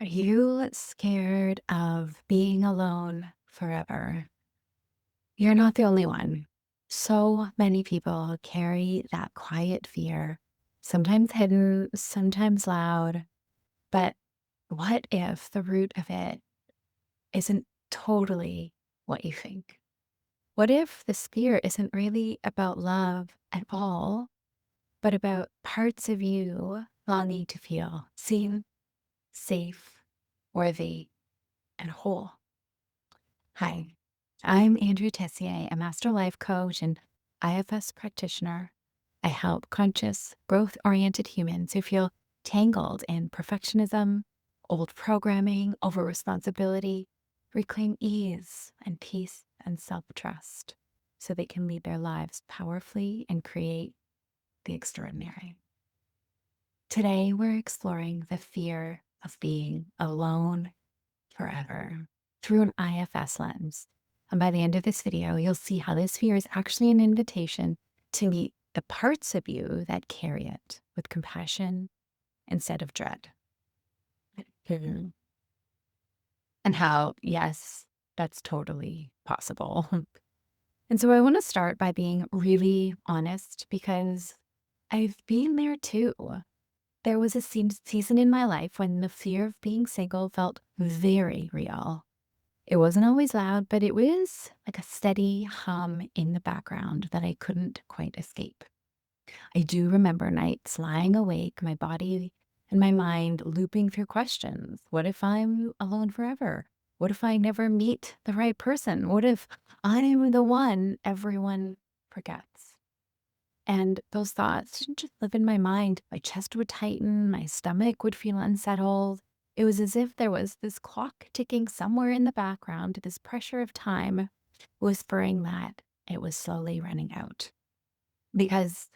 Are you scared of being alone forever? You're not the only one. So many people carry that quiet fear, sometimes hidden, sometimes loud. But what if the root of it isn't totally what you think? What if this fear isn't really about love at all, but about parts of you longing to feel seen, safe, worthy, and whole? Hi, I'm Andrea Tessier, a master life coach and IFS practitioner. I help conscious, growth oriented humans who feel tangled in perfectionism, old programming, over responsibility, reclaim ease and peace and self trust so they can lead their lives powerfully and create the extraordinary. Today, we're exploring the fear of being alone forever through an IFS lens. And by the end of this video, you'll see how this fear is actually an invitation to meet the parts of you that carry it with compassion instead of dread. Mhm. And how, yes, that's totally possible. And so I want to start by being really honest because I've been there too. There was a season in my life when the fear of being single felt very real. It wasn't always loud, but it was like a steady hum in the background that I couldn't quite escape. I do remember nights lying awake, my body and my mind looping through questions. What if I'm alone forever? What if I never meet the right person? What if I'm the one everyone forgets? And those thoughts didn't just live in my mind. My chest would tighten, my stomach would feel unsettled. It was as if there was this clock ticking somewhere in the background, this pressure of time whispering that it was slowly running out. Because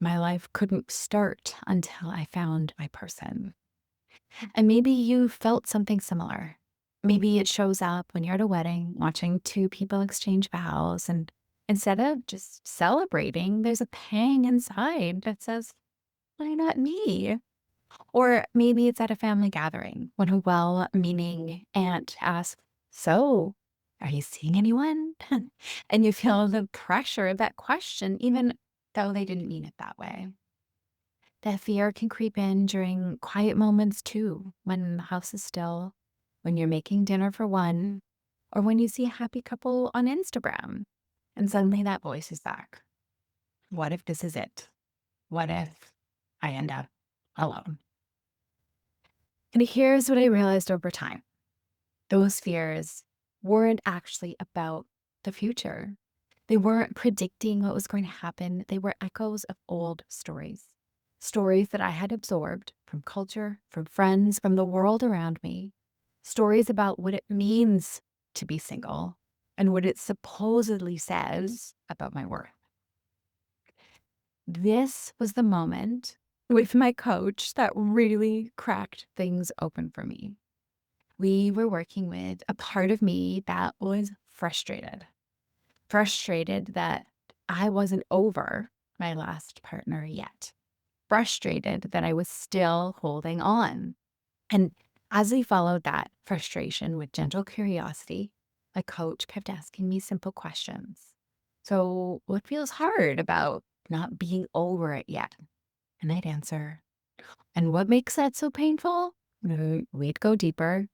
my life couldn't start until I found my person. And maybe you felt something similar. Maybe it shows up when you're at a wedding, watching two people exchange vows, and instead of just celebrating, there's a pang inside that says, why not me? Or maybe it's at a family gathering when a well meaning aunt asks, so, are you seeing anyone? And you feel the pressure of that question, even though they didn't mean it that way. That fear can creep in during quiet moments too, when the house is still, when you're making dinner for one, or when you see a happy couple on Instagram. And suddenly that voice is back. What if this is it? What if I end up alone? And here's what I realized over time. Those fears weren't actually about the future. They weren't predicting what was going to happen. They were echoes of old stories, stories that I had absorbed from culture, from friends, from the world around me, stories about what it means to be single and what it supposedly says about my worth. This was the moment with my coach that really cracked things open for me. We were working with a part of me that was frustrated that I wasn't over my last partner yet, frustrated that I was still holding on. And as we followed that frustration with gentle curiosity, my coach kept asking me simple questions. So, what feels hard about not being over it yet? And I'd answer, and what makes that so painful? We'd go deeper.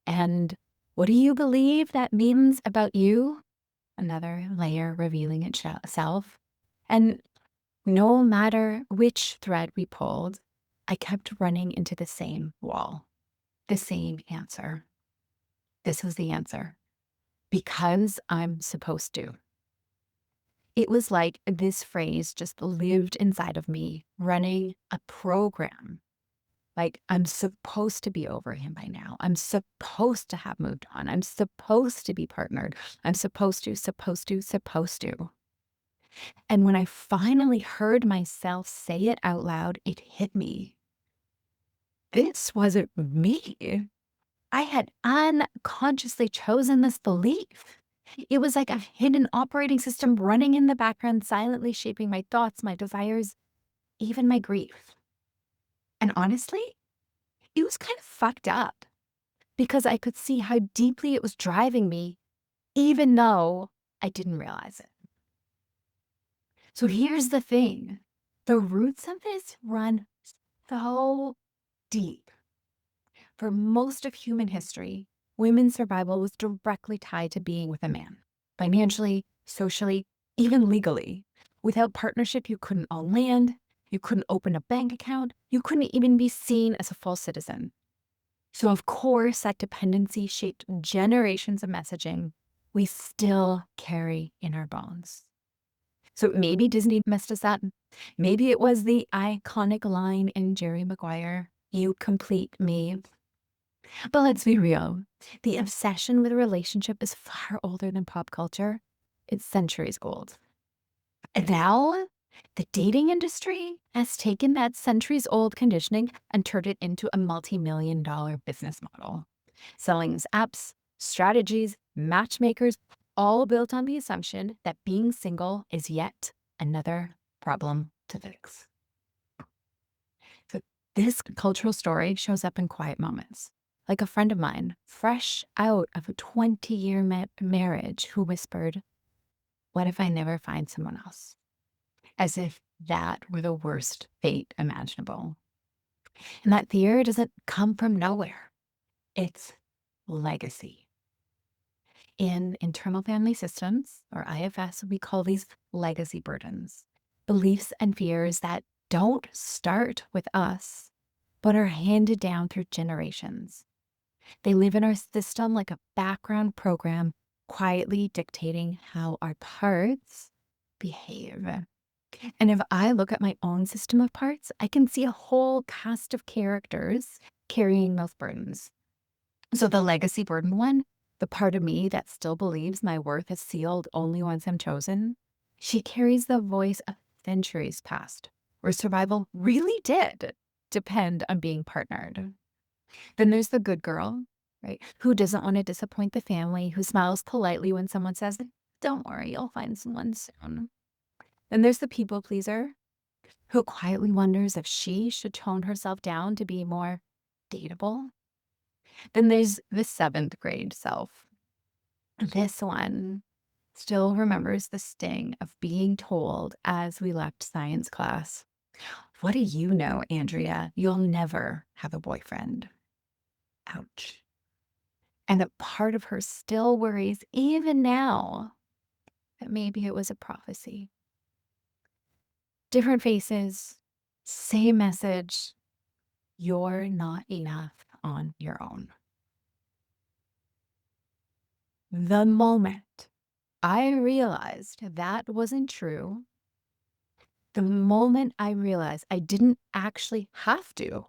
And what do you believe that means about you? Another layer revealing itself. And no matter which thread we pulled, I kept running into the same wall, the same answer. This was the answer. Because I'm supposed to. It was like this phrase just lived inside of me, running a program. Like, I'm supposed to be over him by now. I'm supposed to have moved on. I'm supposed to be partnered. I'm supposed to. And when I finally heard myself say it out loud, it hit me. This wasn't me. I had unconsciously chosen this belief. It was like a hidden operating system running in the background, silently shaping my thoughts, my desires, even my grief. And honestly, it was kind of fucked up. because I could see how deeply it was driving me, even though I didn't realize it. So here's the thing. The roots of this run so deep. For most of human history, women's survival was directly tied to being with a man, financially, socially, even legally. Without partnership, you couldn't own land, you couldn't open a bank account, you couldn't even be seen as a full citizen. So, of course, that dependency shaped generations of messaging we still carry in our bones. So maybe Disney messed us up. Maybe it was the iconic line in Jerry Maguire, "You complete me." But let's be real. The obsession with a relationship is far older than pop culture. It's centuries old. And now, the dating industry has taken that centuries old conditioning and turned it into a multi-million-dollar business model. Selling as apps, strategies, matchmakers, all built on the assumption that being single is yet another problem to fix. So this cultural story shows up in quiet moments. Like a friend of mine, fresh out of a 20-year marriage, who whispered, "What if I never find someone else?" As if that were the worst fate imaginable. And that fear doesn't come from nowhere. It's legacy. In internal family systems, or IFS, we call these legacy burdens, beliefs and fears that don't start with us, but are handed down through generations. They live in our system like a background program, quietly dictating how our parts behave. And if I look at my own system of parts, I can see a whole cast of characters carrying those burdens. So the legacy burden one, the part of me that still believes my worth is sealed only once I'm chosen, she carries the voice of centuries past, where survival really did depend on being partnered. Then there's the good girl, right? Who doesn't want to disappoint the family, who smiles politely when someone says, "Don't worry, you'll find someone soon." Then there's the people pleaser, who quietly wonders if she should tone herself down to be more dateable. Then there's the seventh grade self. This one still remembers the sting of being told as we left science class, "What do you know, Andrea? You'll never have a boyfriend." Ouch. And a part of her still worries, even now, that maybe it was a prophecy. Different faces, same message. You're not enough on your own. The moment I realized that wasn't true, the moment I realized I didn't actually have to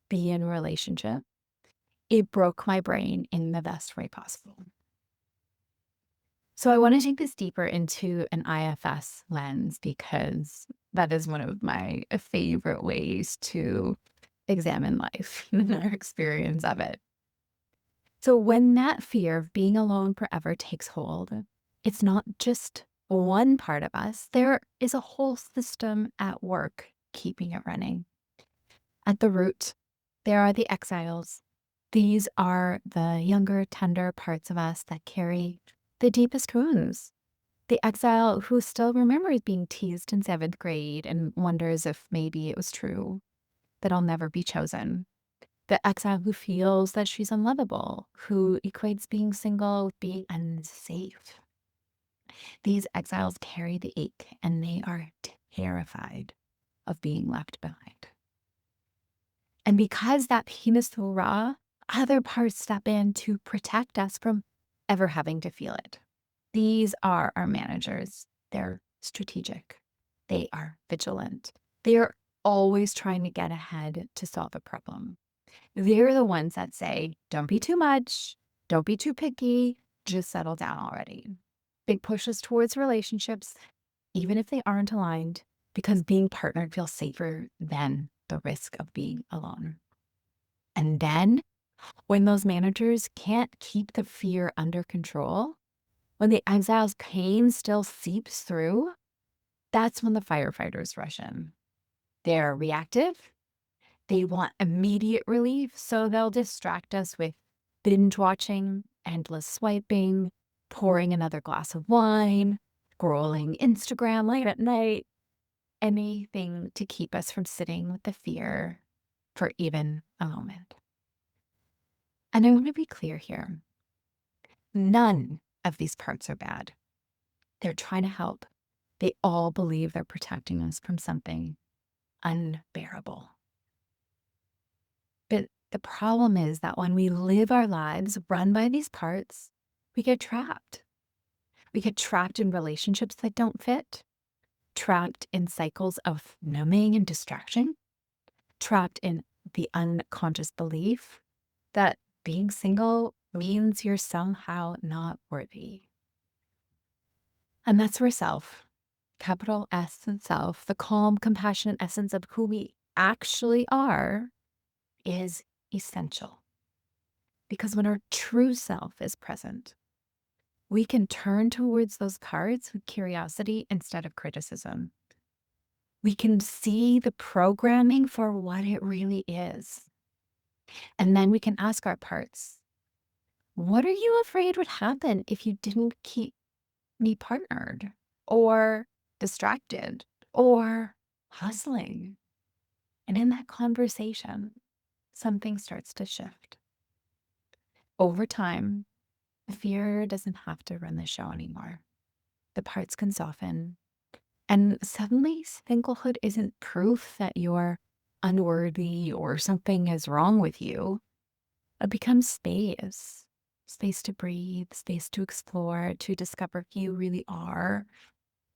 be in a relationship, it broke my brain in the best way possible. So I want to take this deeper into an IFS lens because that is one of my favorite ways to examine life and our experience of it. So when that fear of being alone forever takes hold, it's not just one part of us. There is a whole system at work keeping it running. At the root, there are the exiles. These are the younger, tender parts of us that carry the deepest wounds. The exile who still remembers being teased in seventh grade and wonders if maybe it was true that I'll never be chosen. The exile who feels that she's unlovable, who equates being single with being unsafe. These exiles carry the ache and they are terrified of being left behind. And because that pain is so raw, other parts step in to protect us from ever having to feel it. These are our managers. They're strategic. They are vigilant. They are always trying to get ahead to solve a problem. They're the ones that say, "Don't be too much. Don't be too picky. Just settle down already." Big pushes towards relationships, even if they aren't aligned, because being partnered feels safer than the risk of being alone. And then when those managers can't keep the fear under control, when the exile's pain still seeps through, that's when the firefighters rush in. They're reactive. They want immediate relief, so they'll distract us with binge watching, endless swiping, pouring another glass of wine, scrolling Instagram late at night, anything to keep us from sitting with the fear for even a moment. And I want to be clear here. None of these parts are bad. They're trying to help. They all believe they're protecting us from something unbearable. But the problem is that when we live our lives run by these parts, we get trapped. We get trapped in relationships that don't fit, trapped in cycles of numbing and distraction, trapped in the unconscious belief that being single means you're somehow not worthy. And that's where self, capital S and self, the calm, compassionate essence of who we actually are, is essential. Because when our true self is present, we can turn towards those parts with curiosity instead of criticism. We can see the programming for what it really is. And then we can ask our parts, what are you afraid would happen if you didn't keep me partnered or distracted or hustling? And in that conversation, something starts to shift. Over time, the fear doesn't have to run the show anymore. The parts can soften. And suddenly, singlehood isn't proof that you're unworthy or something is wrong with you. It becomes space to breathe, space to explore, to discover who you really are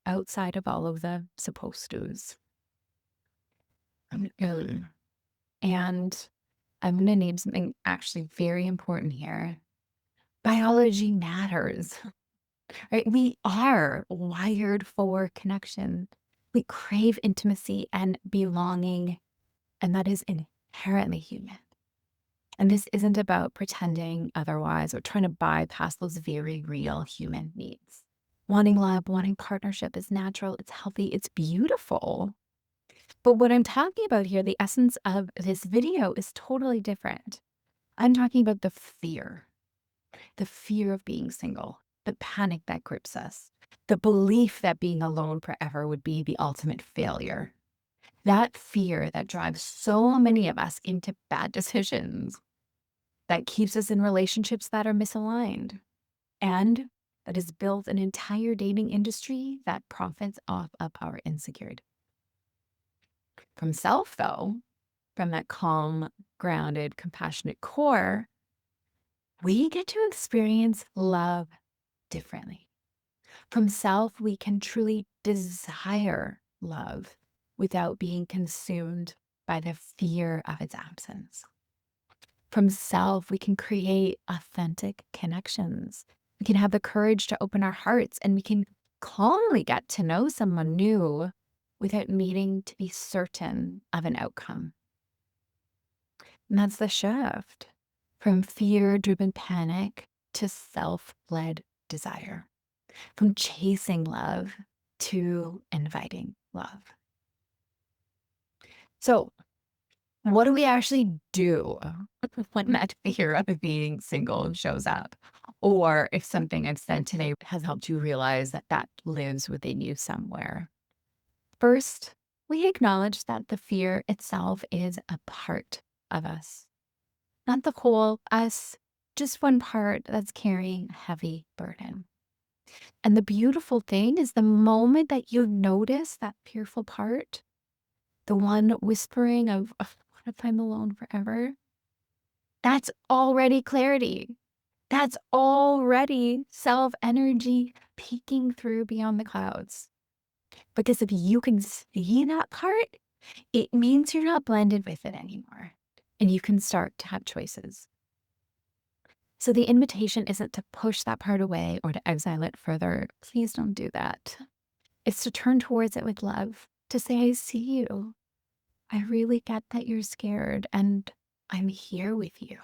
outside of all of the supposed to's. And I'm going to name something actually very important here. Biology matters, right? We are wired for connection. We crave intimacy and belonging, and that is inherently human. And this isn't about pretending otherwise or trying to bypass those very real human needs. Wanting love, wanting partnership is natural, it's healthy, it's beautiful. But what I'm talking about here, the essence of this video is totally different. I'm talking about the fear of being single, the panic that grips us, the belief that being alone forever would be the ultimate failure. That fear that drives so many of us into bad decisions, that keeps us in relationships that are misaligned, and that has built an entire dating industry that profits off of our insecurity. From self, though, from that calm, grounded, compassionate core, we get to experience love differently. From self, we can truly desire love without being consumed by the fear of its absence. From self, we can create authentic connections. We can have the courage to open our hearts, and we can calmly get to know someone new without needing to be certain of an outcome. And that's the shift from fear-driven panic to self-led desire, from chasing love to inviting love. So, what do we actually do when that fear of being single shows up? Or if something I've said today has helped you realize that that lives within you somewhere. First, we acknowledge that the fear itself is a part of us, not the whole us, just one part that's carrying a heavy burden. And the beautiful thing is the moment that you notice that fearful part, the one whispering of, what if I'm alone forever? That's already clarity. That's already self-energy peeking through beyond the clouds. Because if you can see that part, it means you're not blended with it anymore. And you can start to have choices. So the invitation isn't to push that part away or to exile it further. Please don't do that. It's to turn towards it with love, to say, I see you. I really get that you're scared, and I'm here with you.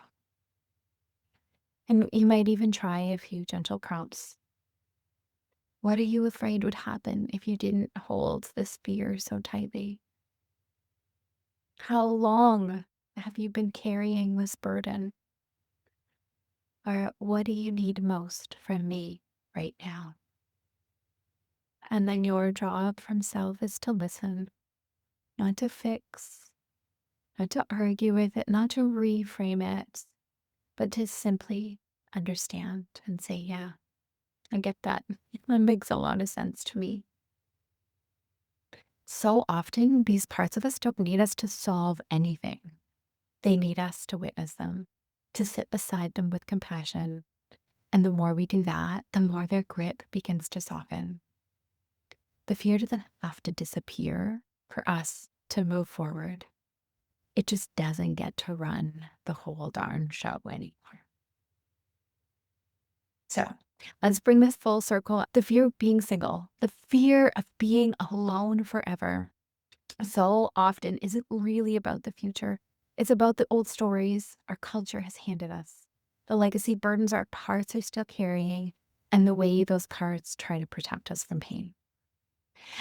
And you might even try a few gentle prompts. What are you afraid would happen if you didn't hold this fear so tightly? How long have you been carrying this burden? Or what do you need most from me right now? And then your job from self is to listen, not to fix, not to argue with it, not to reframe it, but to simply understand and say, yeah, I get that. That makes a lot of sense to me. So often, these parts of us don't need us to solve anything. They need us to witness them, to sit beside them with compassion. And the more we do that, the more their grip begins to soften. The fear doesn't have to disappear for us to move forward. It just doesn't get to run the whole darn show anymore. So let's bring this full circle. The fear of being single, the fear of being alone forever, so often isn't really about the future. It's about the old stories our culture has handed us, the legacy burdens our parts are still carrying, and the way those parts try to protect us from pain.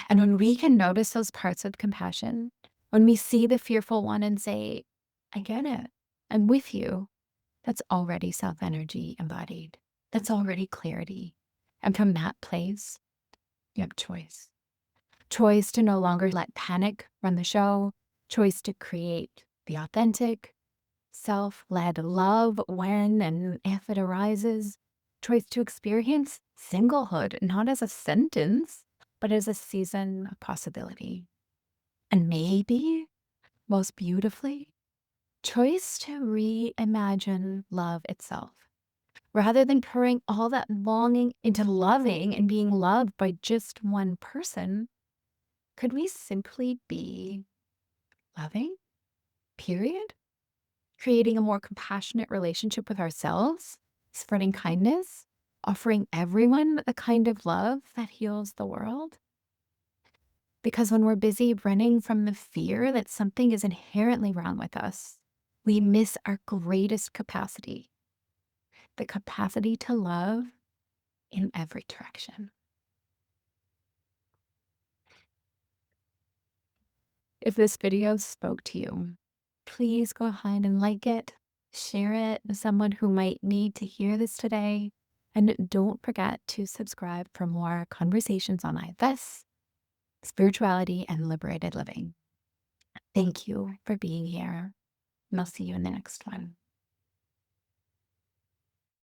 And when we can notice those parts with compassion, when we see the fearful one and say, I get it, I'm with you, that's already self energy embodied. That's already clarity. And from that place, you have choice. Choice to no longer let panic run the show, choice to create the authentic, self led love when and if it arises, choice to experience singlehood not as a sentence, but as a season of possibility. And maybe, most beautifully, choice to reimagine love itself. Rather than pouring all that longing into loving and being loved by just one person, could we simply be loving, period? Creating a more compassionate relationship with ourselves, spreading kindness, offering everyone the kind of love that heals the world? Because when we're busy running from the fear that something is inherently wrong with us, we miss our greatest capacity, the capacity to love in every direction. If this video spoke to you, please go ahead and like it, share it with someone who might need to hear this today, and don't forget to subscribe for more conversations on IFS, spirituality, and liberated living. Thank you for being here, and I'll see you in the next one.